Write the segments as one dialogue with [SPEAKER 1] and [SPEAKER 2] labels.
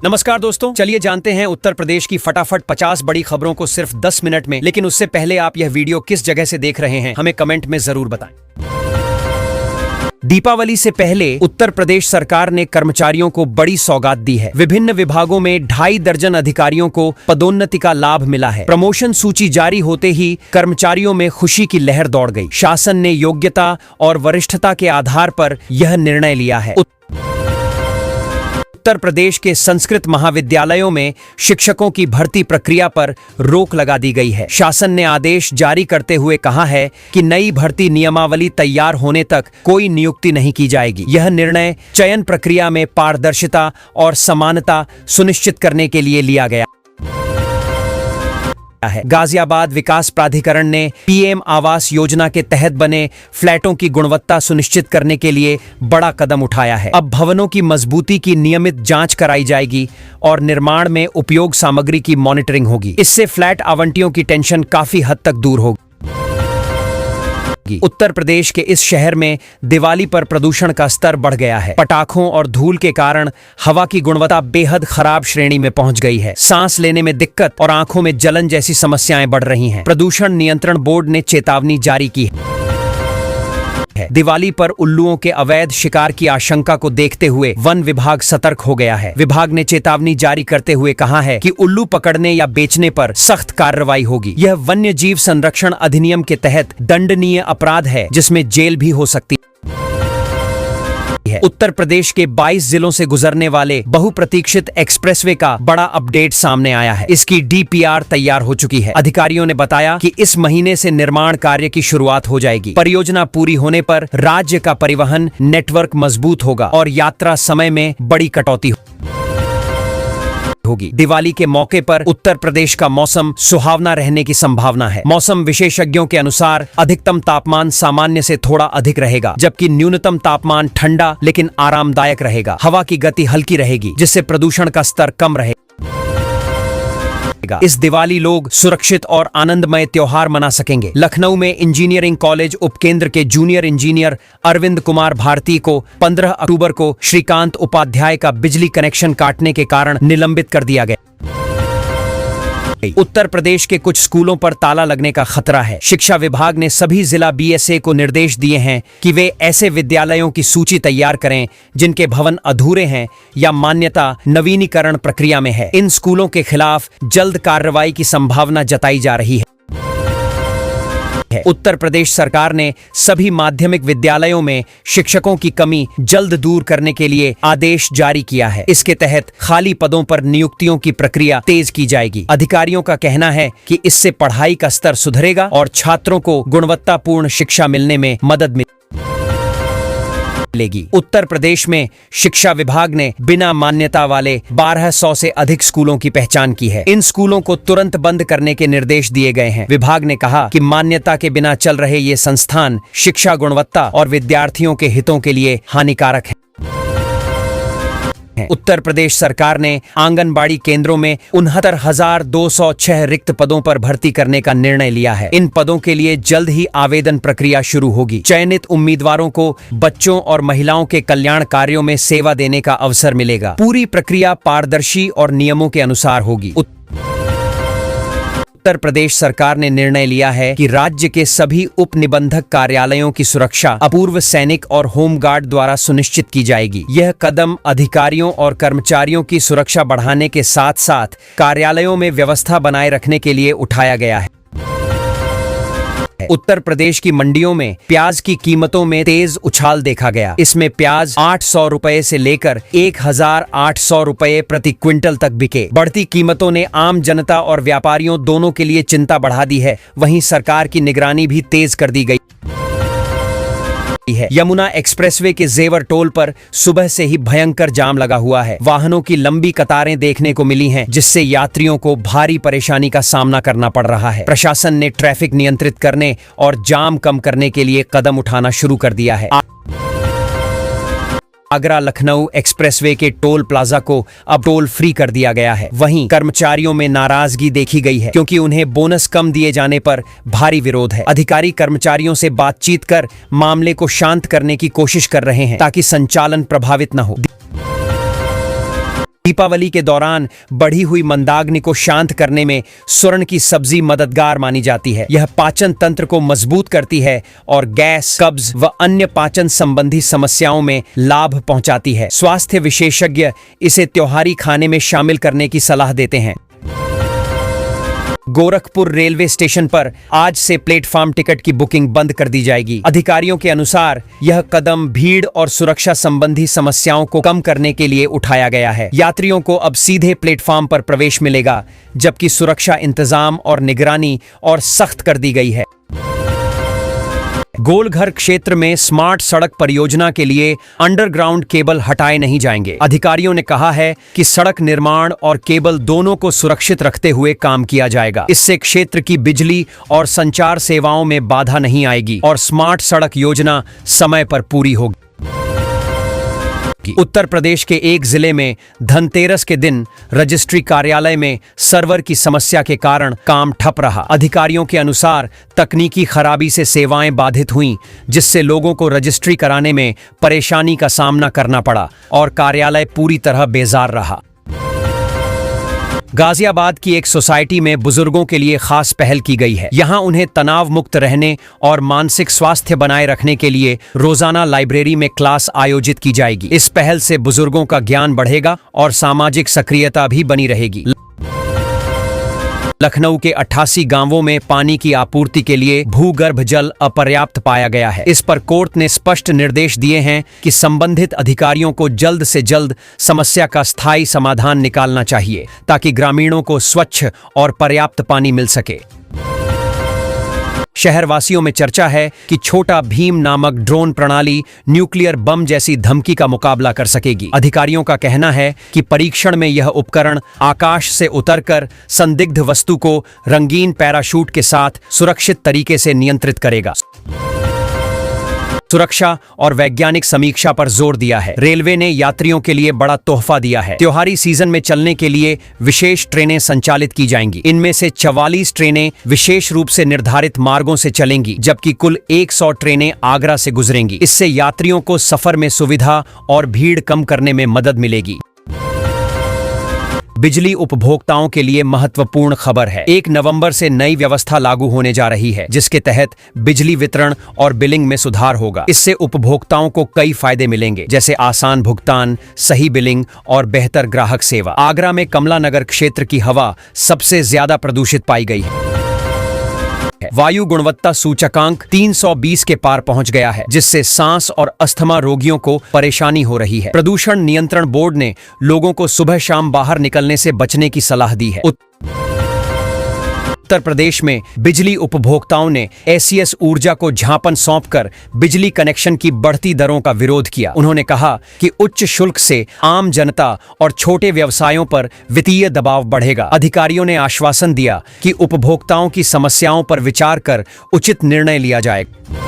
[SPEAKER 1] नमस्कार दोस्तों, चलिए जानते हैं उत्तर प्रदेश की फटाफट 50 बड़ी खबरों को सिर्फ 10 मिनट में। लेकिन उससे पहले आप यह वीडियो किस जगह से देख रहे हैं हमें कमेंट में जरूर बताएं। दीपावली से पहले उत्तर प्रदेश सरकार ने कर्मचारियों को बड़ी सौगात दी है। विभिन्न विभागों में 2.5 दर्जन अधिकारियों को पदोन्नति का लाभ मिला है। प्रमोशन सूची जारी होते ही कर्मचारियों में खुशी की लहर दौड़ गई। शासन ने योग्यता और वरिष्ठता के आधार पर यह निर्णय लिया है। उत्तर प्रदेश के संस्कृत महाविद्यालयों में शिक्षकों की भर्ती प्रक्रिया पर रोक लगा दी गई है। शासन ने आदेश जारी करते हुए कहा है कि नई भर्ती नियमावली तैयार होने तक कोई नियुक्ति नहीं की जाएगी। यह निर्णय चयन प्रक्रिया में पारदर्शिता और समानता सुनिश्चित करने के लिए लिया गया है। गाजियाबाद विकास प्राधिकरण ने पीएम आवास योजना के तहत बने फ्लैटों की गुणवत्ता सुनिश्चित करने के लिए बड़ा कदम उठाया है। अब भवनों की मजबूती की नियमित जांच कराई जाएगी और निर्माण में उपयोग सामग्री की मॉनिटरिंग होगी। इससे फ्लैट आवंटियों की टेंशन काफी हद तक दूर होगी। उत्तर प्रदेश के इस शहर में दिवाली पर प्रदूषण का स्तर बढ़ गया है। पटाखों और धूल के कारण हवा की गुणवत्ता बेहद खराब श्रेणी में पहुंच गई है। सांस लेने में दिक्कत और आंखों में जलन जैसी समस्याएं बढ़ रही हैं। प्रदूषण नियंत्रण बोर्ड ने चेतावनी जारी की है। दिवाली पर उल्लुओं के अवैध शिकार की आशंका को देखते हुए वन विभाग सतर्क हो गया है। विभाग ने चेतावनी जारी करते हुए कहा है कि उल्लू पकड़ने या बेचने पर सख्त कार्रवाई होगी। यह वन्य जीव संरक्षण अधिनियम के तहत दंडनीय अपराध है, जिसमें जेल भी हो सकती है। उत्तर प्रदेश के 22 जिलों से गुजरने वाले बहुप्रतीक्षित एक्सप्रेसवे का बड़ा अपडेट सामने आया है। इसकी डीपीआर तैयार हो चुकी है। अधिकारियों ने बताया कि इस महीने से निर्माण कार्य की शुरुआत हो जाएगी। परियोजना पूरी होने पर राज्य का परिवहन नेटवर्क मजबूत होगा और यात्रा समय में बड़ी कटौती होगी। दिवाली के मौके पर उत्तर प्रदेश का मौसम सुहावना रहने की संभावना है। मौसम विशेषज्ञों के अनुसार अधिकतम तापमान सामान्य से थोड़ा अधिक रहेगा, जबकि न्यूनतम तापमान ठंडा लेकिन आरामदायक रहेगा। हवा की गति हल्की रहेगी, जिससे प्रदूषण का स्तर कम रहेगा। इस दिवाली लोग सुरक्षित और आनंदमय त्योहार मना सकेंगे। लखनऊ में इंजीनियरिंग कॉलेज उपकेंद्र के जूनियर इंजीनियर अरविंद कुमार भारती को 15 अक्टूबर को श्रीकांत उपाध्याय का बिजली कनेक्शन काटने के कारण निलंबित कर दिया गया। उत्तर प्रदेश के कुछ स्कूलों पर ताला लगने का खतरा है। शिक्षा विभाग ने सभी जिला बीएसए को निर्देश दिए हैं कि वे ऐसे विद्यालयों की सूची तैयार करें जिनके भवन अधूरे हैं या मान्यता नवीनीकरण प्रक्रिया में है। इन स्कूलों के खिलाफ जल्द कार्रवाई की संभावना जताई जा रही है। उत्तर प्रदेश सरकार ने सभी माध्यमिक विद्यालयों में शिक्षकों की कमी जल्द दूर करने के लिए आदेश जारी किया है। इसके तहत खाली पदों पर नियुक्तियों की प्रक्रिया तेज की जाएगी। अधिकारियों का कहना है कि इससे पढ़ाई का स्तर सुधरेगा और छात्रों को गुणवत्तापूर्ण शिक्षा मिलने में मदद मिलेगी। उत्तर प्रदेश में शिक्षा विभाग ने बिना मान्यता वाले 1200 से अधिक स्कूलों की पहचान की है। इन स्कूलों को तुरंत बंद करने के निर्देश दिए गए हैं। विभाग ने कहा कि मान्यता के बिना चल रहे ये संस्थान शिक्षा गुणवत्ता और विद्यार्थियों के हितों के लिए हानिकारक है। उत्तर प्रदेश सरकार ने आंगनबाड़ी केंद्रों में 69,206 रिक्त पदों पर भर्ती करने का निर्णय लिया है। इन पदों के लिए जल्द ही आवेदन प्रक्रिया शुरू होगी। चयनित उम्मीदवारों को बच्चों और महिलाओं के कल्याण कार्यों में सेवा देने का अवसर मिलेगा। पूरी प्रक्रिया पारदर्शी और नियमों के अनुसार होगी। उत्तर प्रदेश सरकार ने निर्णय लिया है कि राज्य के सभी उप निबंधक कार्यालयों की सुरक्षा अपूर्व सैनिक और होमगार्ड द्वारा सुनिश्चित की जाएगी। यह कदम अधिकारियों और कर्मचारियों की सुरक्षा बढ़ाने के साथ साथ कार्यालयों में व्यवस्था बनाए रखने के लिए उठाया गया है। उत्तर प्रदेश की मंडियों में प्याज की कीमतों में तेज उछाल देखा गया। इसमें प्याज 800 रुपए से लेकर 1,800 रुपए प्रति क्विंटल तक बिके। बढ़ती कीमतों ने आम जनता और व्यापारियों दोनों के लिए चिंता बढ़ा दी है। वहीं सरकार की निगरानी भी तेज कर दी गई है। यमुना एक्सप्रेसवे के जेवर टोल पर सुबह से ही भयंकर जाम लगा हुआ है। वाहनों की लंबी कतारें देखने को मिली हैं, जिससे यात्रियों को भारी परेशानी का सामना करना पड़ रहा है। प्रशासन ने ट्रैफिक नियंत्रित करने और जाम कम करने के लिए कदम उठाना शुरू कर दिया है। आगरा लखनऊ एक्सप्रेसवे के टोल प्लाजा को अब टोल फ्री कर दिया गया है। वहीं कर्मचारियों में नाराजगी देखी गई है, क्योंकि उन्हें बोनस कम दिए जाने पर भारी विरोध है। अधिकारी कर्मचारियों से बातचीत कर मामले को शांत करने की कोशिश कर रहे हैं, ताकि संचालन प्रभावित न हो। दीपावली के दौरान बढ़ी हुई मंदाग्नि को शांत करने में सुरण की सब्जी मददगार मानी जाती है। यह पाचन तंत्र को मजबूत करती है और गैस, कब्ज व अन्य पाचन संबंधी समस्याओं में लाभ पहुंचाती है। स्वास्थ्य विशेषज्ञ इसे त्योहारी खाने में शामिल करने की सलाह देते हैं। गोरखपुर रेलवे स्टेशन पर आज से प्लेटफॉर्म टिकट की बुकिंग बंद कर दी जाएगी। अधिकारियों के अनुसार यह कदम भीड़ और सुरक्षा संबंधी समस्याओं को कम करने के लिए उठाया गया है। यात्रियों को अब सीधे प्लेटफॉर्म पर प्रवेश मिलेगा, जबकि सुरक्षा इंतजाम और निगरानी और सख्त कर दी गई है। गोलघर क्षेत्र में स्मार्ट सड़क परियोजना के लिए अंडरग्राउंड केबल हटाए नहीं जाएंगे। अधिकारियों ने कहा है कि सड़क निर्माण और केबल दोनों को सुरक्षित रखते हुए काम किया जाएगा। इससे क्षेत्र की बिजली और संचार सेवाओं में बाधा नहीं आएगी और स्मार्ट सड़क योजना समय पर पूरी होगी। उत्तर प्रदेश के एक जिले में धनतेरस के दिन रजिस्ट्री कार्यालय में सर्वर की समस्या के कारण काम ठप रहा। अधिकारियों के अनुसार तकनीकी खराबी से सेवाएं बाधित हुईं, जिससे लोगों को रजिस्ट्री कराने में परेशानी का सामना करना पड़ा और कार्यालय पूरी तरह बेजार रहा। गाजियाबाद की एक सोसाइटी में बुजुर्गों के लिए खास पहल की गई है। यहाँ उन्हें तनाव मुक्त रहने और मानसिक स्वास्थ्य बनाए रखने के लिए रोजाना लाइब्रेरी में क्लास आयोजित की जाएगी। इस पहल से बुजुर्गों का ज्ञान बढ़ेगा और सामाजिक सक्रियता भी बनी रहेगी। लखनऊ के 88 गांवों में पानी की आपूर्ति के लिए भूगर्भ जल अपर्याप्त पाया गया है। इस पर कोर्ट ने स्पष्ट निर्देश दिए हैं कि संबंधित अधिकारियों को जल्द से जल्द समस्या का स्थायी समाधान निकालना चाहिए, ताकि ग्रामीणों को स्वच्छ और पर्याप्त पानी मिल सके। शहरवासियों में चर्चा है कि छोटा भीम नामक ड्रोन प्रणाली न्यूक्लियर बम जैसी धमकी का मुकाबला कर सकेगी। अधिकारियों का कहना है कि परीक्षण में यह उपकरण आकाश से उतरकर संदिग्ध वस्तु को रंगीन पैराशूट के साथ सुरक्षित तरीके से नियंत्रित करेगा। सुरक्षा और वैज्ञानिक समीक्षा पर जोर दिया है। रेलवे ने यात्रियों के लिए बड़ा तोहफा दिया है। त्योहारी सीजन में चलने के लिए विशेष ट्रेनें संचालित की जाएंगी। इनमें से 44 ट्रेनें विशेष रूप से निर्धारित मार्गों से चलेंगी, जबकि कुल 100 ट्रेनें आगरा से गुजरेंगी। इससे यात्रियों को सफर में सुविधा और भीड़ कम करने में मदद मिलेगी। बिजली उपभोक्ताओं के लिए महत्वपूर्ण खबर है। 1 नवंबर से नई व्यवस्था लागू होने जा रही है, जिसके तहत बिजली वितरण और बिलिंग में सुधार होगा। इससे उपभोक्ताओं को कई फायदे मिलेंगे, जैसे आसान भुगतान, सही बिलिंग और बेहतर ग्राहक सेवा। आगरा में कमला नगर क्षेत्र की हवा सबसे ज्यादा प्रदूषित पाई गई है। वायु गुणवत्ता सूचकांक 320 के पार पहुंच गया है, जिससे सांस और अस्थमा रोगियों को परेशानी हो रही है। प्रदूषण नियंत्रण बोर्ड ने लोगों को सुबह शाम बाहर निकलने से बचने की सलाह दी है। उत्तर प्रदेश में बिजली उपभोक्ताओं ने एसीएस ऊर्जा को झापन सौंपकर बिजली कनेक्शन की बढ़ती दरों का विरोध किया। उन्होंने कहा कि उच्च शुल्क से आम जनता और छोटे व्यवसायों पर वित्तीय दबाव बढ़ेगा। अधिकारियों ने आश्वासन दिया कि उपभोक्ताओं की समस्याओं पर विचार कर उचित निर्णय लिया जाएगा।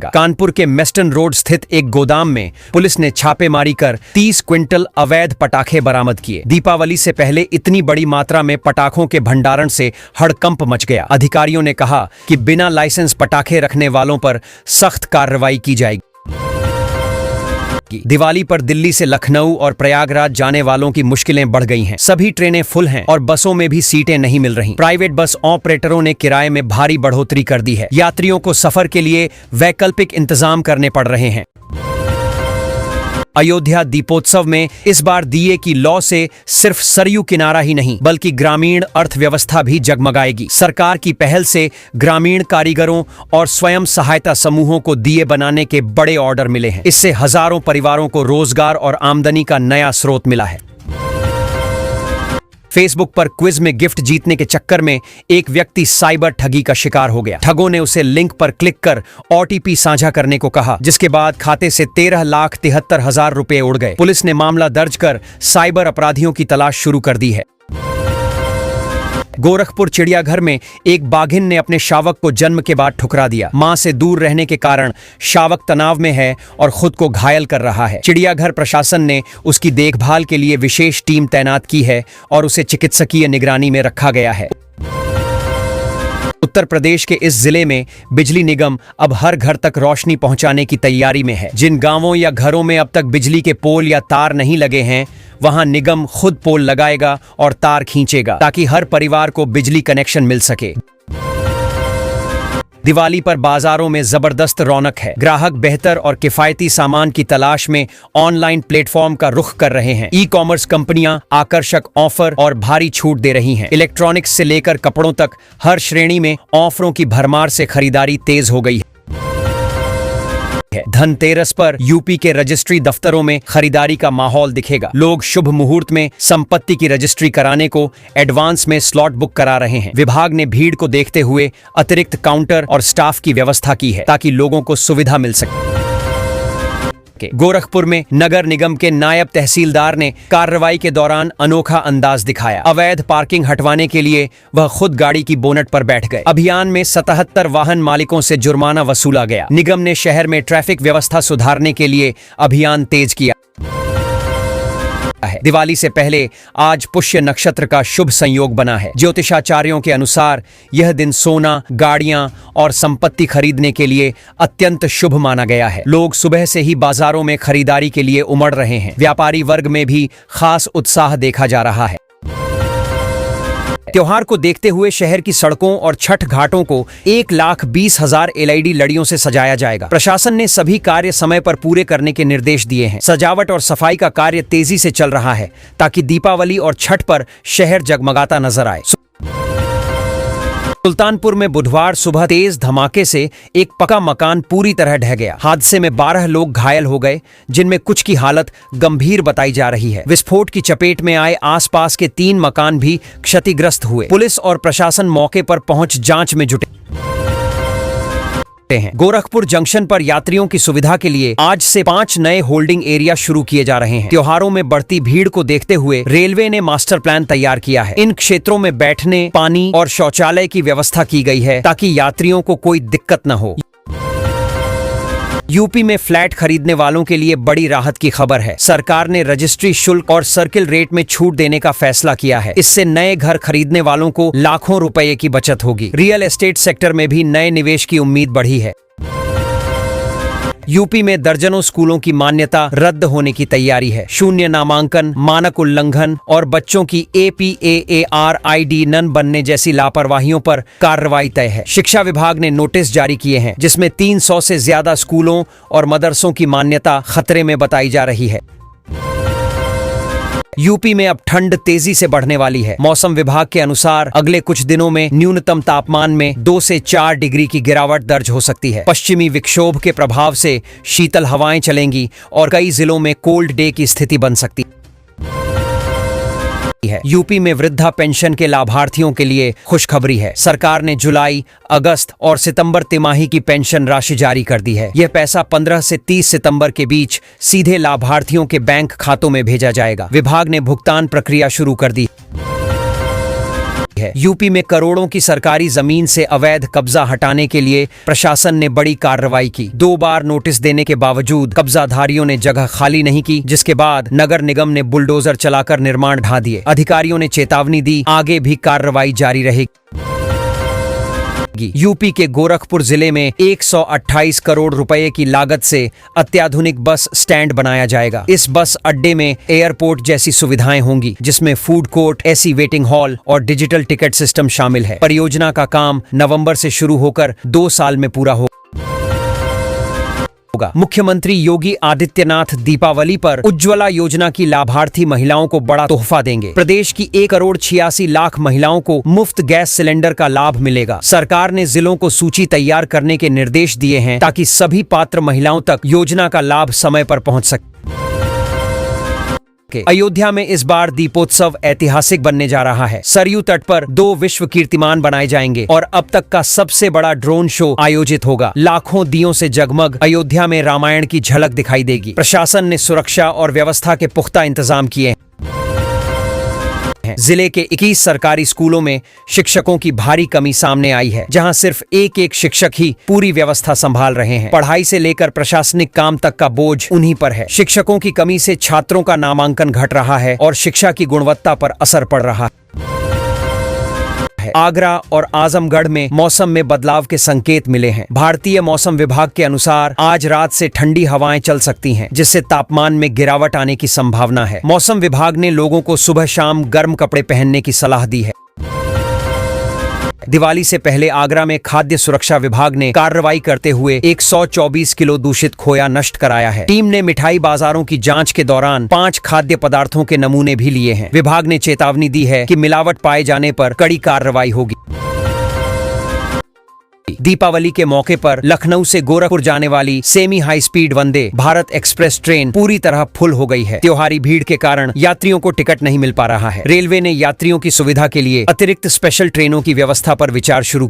[SPEAKER 1] कानपुर के मेस्टन रोड स्थित एक गोदाम में पुलिस ने छापेमारी कर 30 क्विंटल अवैध पटाखे बरामद किए। दीपावली से पहले इतनी बड़ी मात्रा में पटाखों के भंडारण से हड़कंप मच गया। अधिकारियों ने कहा कि बिना लाइसेंस पटाखे रखने वालों पर सख्त कार्रवाई की जाएगी। दिवाली पर दिल्ली से लखनऊ और प्रयागराज जाने वालों की मुश्किलें बढ़ गई हैं। सभी ट्रेनें फुल हैं और बसों में भी सीटें नहीं मिल रही। प्राइवेट बस ऑपरेटरों ने किराए में भारी बढ़ोतरी कर दी है। यात्रियों को सफर के लिए वैकल्पिक इंतजाम करने पड़ रहे हैं। अयोध्या दीपोत्सव में इस बार दिए की लौ से सिर्फ सरयू किनारा ही नहीं, बल्कि ग्रामीण अर्थव्यवस्था भी जगमगाएगी। सरकार की पहल से ग्रामीण कारीगरों और स्वयं सहायता समूहों को दिए बनाने के बड़े ऑर्डर मिले हैं। इससे हजारों परिवारों को रोजगार और आमदनी का नया स्रोत मिला है। फेसबुक पर क्विज में गिफ्ट जीतने के चक्कर में एक व्यक्ति साइबर ठगी का शिकार हो गया। ठगों ने उसे लिंक पर क्लिक कर ओटीपी साझा करने को कहा, जिसके बाद खाते से 13,73,000 रुपए उड़ गए। पुलिस ने मामला दर्ज कर साइबर अपराधियों की तलाश शुरू कर दी है। गोरखपुर चिड़ियाघर में एक बाघिन ने अपने शावक को जन्म के बाद ठुकरा दिया। मां से दूर रहने के कारण शावक तनाव में है और खुद को घायल कर रहा है। चिड़ियाघर प्रशासन ने उसकी देखभाल के लिए विशेष टीम तैनात की है और उसे चिकित्सकीय निगरानी में रखा गया है। उत्तर प्रदेश के इस जिले में बिजली निगम अब हर घर तक रोशनी पहुंचाने की तैयारी में है। जिन गांवों या घरों में अब तक बिजली के पोल या तार नहीं लगे हैं, वहां निगम खुद पोल लगाएगा और तार खींचेगा ताकि हर परिवार को बिजली कनेक्शन मिल सके। दिवाली पर बाजारों में जबरदस्त रौनक है। ग्राहक बेहतर और किफायती सामान की तलाश में ऑनलाइन प्लेटफॉर्म का रुख कर रहे हैं। ई कॉमर्स कंपनियां आकर्षक ऑफर और भारी छूट दे रही हैं। इलेक्ट्रॉनिक्स से लेकर कपड़ों तक हर श्रेणी में ऑफरों की भरमार से खरीदारी तेज हो गई है। धनतेरस पर यूपी के रजिस्ट्री दफ्तरों में खरीदारी का माहौल दिखेगा। लोग शुभ मुहूर्त में संपत्ति की रजिस्ट्री कराने को एडवांस में स्लॉट बुक करा रहे हैं। विभाग ने भीड़ को देखते हुए अतिरिक्त काउंटर और स्टाफ की व्यवस्था की है ताकि लोगों को सुविधा मिल सके। गोरखपुर में नगर निगम के नायब तहसीलदार ने कार्रवाई के दौरान अनोखा अंदाज दिखाया। अवैध पार्किंग हटवाने के लिए वह खुद गाड़ी की बोनट पर बैठ गए। अभियान में 77 वाहन मालिकों से जुर्माना वसूला गया। निगम ने शहर में ट्रैफिक व्यवस्था सुधारने के लिए अभियान तेज किया है। दिवाली से पहले आज पुष्य नक्षत्र का शुभ संयोग बना है। ज्योतिषाचार्यों के अनुसार यह दिन सोना, गाड़ियां और संपत्ति खरीदने के लिए अत्यंत शुभ माना गया है। लोग सुबह से ही बाजारों में खरीदारी के लिए उमड़ रहे हैं। व्यापारी वर्ग में भी खास उत्साह देखा जा रहा है। त्योहार को देखते हुए शहर की सड़कों और छठ घाटों को 1,20,000 LED लड़ियों से सजाया जाएगा। प्रशासन ने सभी कार्य समय पर पूरे करने के निर्देश दिए हैं। सजावट और सफाई का कार्य तेजी से चल रहा है ताकि दीपावली और छठ पर शहर जगमगाता नजर आए। सुल्तानपुर में बुधवार सुबह तेज धमाके से एक पक्का मकान पूरी तरह ढह गया। हादसे में 12 लोग घायल हो गए, जिनमें कुछ की हालत गंभीर बताई जा रही है। विस्फोट की चपेट में आए आसपास के 3 मकान भी क्षतिग्रस्त हुए। पुलिस और प्रशासन मौके पर पहुंच जांच में जुटे हैं। गोरखपुर जंक्शन पर यात्रियों की सुविधा के लिए आज से 5 नए होल्डिंग एरिया शुरू किए जा रहे हैं। त्योहारों में बढ़ती भीड़ को देखते हुए रेलवे ने मास्टर प्लान तैयार किया है। इन क्षेत्रों में बैठने, पानी और शौचालय की व्यवस्था की गई है ताकि यात्रियों को कोई दिक्कत न हो। यूपी में फ्लैट खरीदने वालों के लिए बड़ी राहत की खबर है। सरकार ने रजिस्ट्री शुल्क और सर्किल रेट में छूट देने का फैसला किया है। इससे नए घर खरीदने वालों को लाखों रुपए की बचत होगी। रियल एस्टेट सेक्टर में भी नए निवेश की उम्मीद बढ़ी है। यूपी में दर्जनों स्कूलों की मान्यता रद्द होने की तैयारी है। शून्य नामांकन, मानक उल्लंघन और बच्चों की APAAR नन बनने जैसी लापरवाहियों पर कार्रवाई तय है। शिक्षा विभाग ने नोटिस जारी किए हैं जिसमें 300 से ज्यादा स्कूलों और मदरसों की मान्यता खतरे में बताई जा रही है। यूपी में अब ठंड तेजी से बढ़ने वाली है। मौसम विभाग के अनुसार अगले कुछ दिनों में न्यूनतम तापमान में 2 से 4 डिग्री की गिरावट दर्ज हो सकती है। पश्चिमी विक्षोभ के प्रभाव से शीतल हवाएं चलेंगी और कई जिलों में कोल्ड डे की स्थिति बन सकती है। यूपी में वृद्धा पेंशन के लाभार्थियों के लिए खुशखबरी है। सरकार ने जुलाई, अगस्त और सितंबर तिमाही की पेंशन राशि जारी कर दी है। यह पैसा 15 से 30 सितंबर के बीच सीधे लाभार्थियों के बैंक खातों में भेजा जाएगा। विभाग ने भुगतान प्रक्रिया शुरू कर दी है। यूपी में करोड़ों की सरकारी जमीन से अवैध कब्जा हटाने के लिए प्रशासन ने बड़ी कार्रवाई की। 2 बार नोटिस देने के बावजूद कब्जाधारियों ने जगह खाली नहीं की, जिसके बाद नगर निगम ने बुलडोजर चलाकर निर्माण ढा दिए। अधिकारियों ने चेतावनी दी, आगे भी कार्रवाई जारी रहेगी। यूपी के गोरखपुर जिले में 128 करोड़ रुपए की लागत से अत्याधुनिक बस स्टैंड बनाया जाएगा। इस बस अड्डे में एयरपोर्ट जैसी सुविधाएं होंगी, जिसमें food court, AC waiting hall और डिजिटल टिकट सिस्टम शामिल है। परियोजना का काम नवंबर से शुरू होकर 2 साल में पूरा होगा। मुख्यमंत्री योगी आदित्यनाथ दीपावली पर उज्ज्वला योजना की लाभार्थी महिलाओं को बड़ा तोहफा देंगे। प्रदेश की 1,86,00,000 महिलाओं को मुफ्त गैस सिलेंडर का लाभ मिलेगा। सरकार ने जिलों को सूची तैयार करने के निर्देश दिए हैं ताकि सभी पात्र महिलाओं तक योजना का लाभ समय पर पहुंच सके। अयोध्या में इस बार दीपोत्सव ऐतिहासिक बनने जा रहा है। सरयू तट पर 2 विश्व कीर्तिमान बनाए जाएंगे और अब तक का सबसे बड़ा ड्रोन शो आयोजित होगा। लाखों दियों से जगमग अयोध्या में रामायण की झलक दिखाई देगी। प्रशासन ने सुरक्षा और व्यवस्था के पुख्ता इंतजाम किए हैं। जिले के 21 सरकारी स्कूलों में शिक्षकों की भारी कमी सामने आई है, जहां सिर्फ एक शिक्षक ही पूरी व्यवस्था संभाल रहे हैं। पढ़ाई से लेकर प्रशासनिक काम तक का बोझ उन्हीं पर है। शिक्षकों की कमी से छात्रों का नामांकन घट रहा है और शिक्षा की गुणवत्ता पर असर पड़ रहा है। है। आगरा और आजमगढ़ में मौसम में बदलाव के संकेत मिले हैं। भारतीय मौसम विभाग के अनुसार आज रात से ठंडी हवाएं चल सकती हैं, जिससे तापमान में गिरावट आने की संभावना है। मौसम विभाग ने लोगों को सुबह शाम गर्म कपड़े पहनने की सलाह दी है। दिवाली से पहले आगरा में खाद्य सुरक्षा विभाग ने कार्रवाई करते हुए 124 किलो दूषित खोया नष्ट कराया है। टीम ने मिठाई बाजारों की जांच के दौरान 5 खाद्य पदार्थों के नमूने भी लिए हैं। विभाग ने चेतावनी दी है कि मिलावट पाए जाने पर कड़ी कार्रवाई होगी। दीपावली के मौके पर लखनऊ से गोरखपुर जाने वाली semi high speed Vande Bharat express train पूरी तरह फुल हो गई है। त्योहारी भीड़ के कारण यात्रियों को टिकट नहीं मिल पा रहा है। रेलवे ने यात्रियों की सुविधा के लिए अतिरिक्त स्पेशल ट्रेनों की व्यवस्था पर विचार शुरू